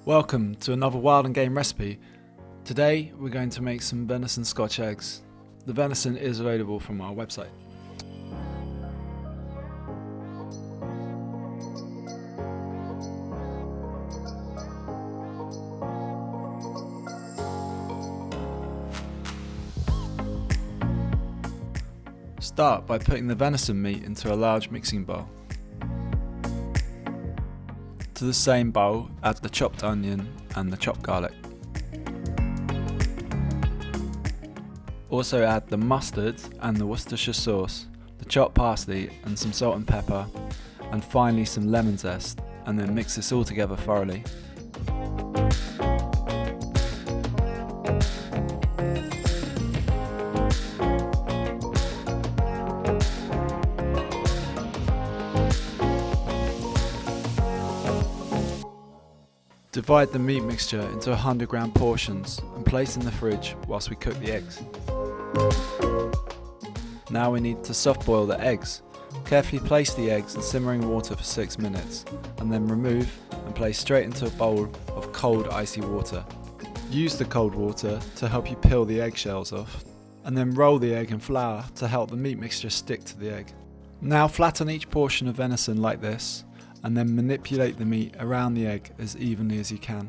Welcome to another Wild and Game recipe. Today we're going to make some venison Scotch eggs. The venison is available from our website. Start by putting the venison meat into a large mixing bowl. To the same bowl, add the chopped onion and the chopped garlic. Also add the mustard and the Worcestershire sauce, the chopped parsley and some salt and pepper, and finally some lemon zest, and then mix this all together thoroughly. Divide the meat mixture into 100 gram portions and place in the fridge whilst we cook the eggs. Now we need to soft boil the eggs. Carefully place the eggs in simmering water for 6 minutes and then remove and place straight into a bowl of cold icy water. Use the cold water to help you peel the eggshells off, and then roll the egg in flour to help the meat mixture stick to the egg. Now flatten each portion of venison like this, and then manipulate the meat around the egg as evenly as you can.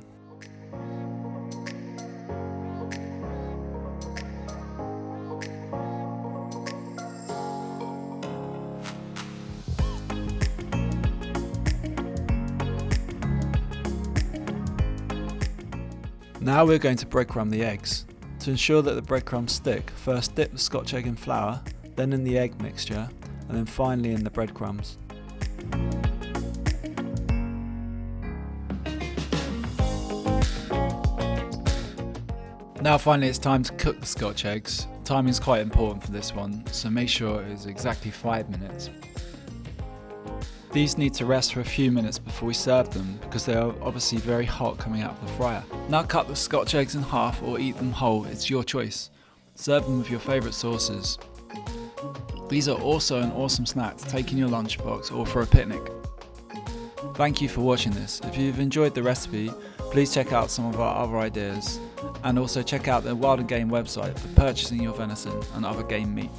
Now we're going to breadcrumb the eggs. To ensure that the breadcrumbs stick, first dip the Scotch egg in flour, then in the egg mixture, and then finally in the breadcrumbs. Now finally it's time to cook the Scotch eggs. Timing is quite important for this one, so make sure it is exactly 5 minutes. These need to rest for a few minutes before we serve them because they are obviously very hot coming out of the fryer. Now cut the Scotch eggs in half or eat them whole, it's your choice. Serve them with your favourite sauces. These are also an awesome snack to take in your lunchbox or for a picnic. Thank you for watching this. If you've enjoyed the recipe, please check out some of our other ideas, and also check out the Wild and Game website for purchasing your venison and other game meat.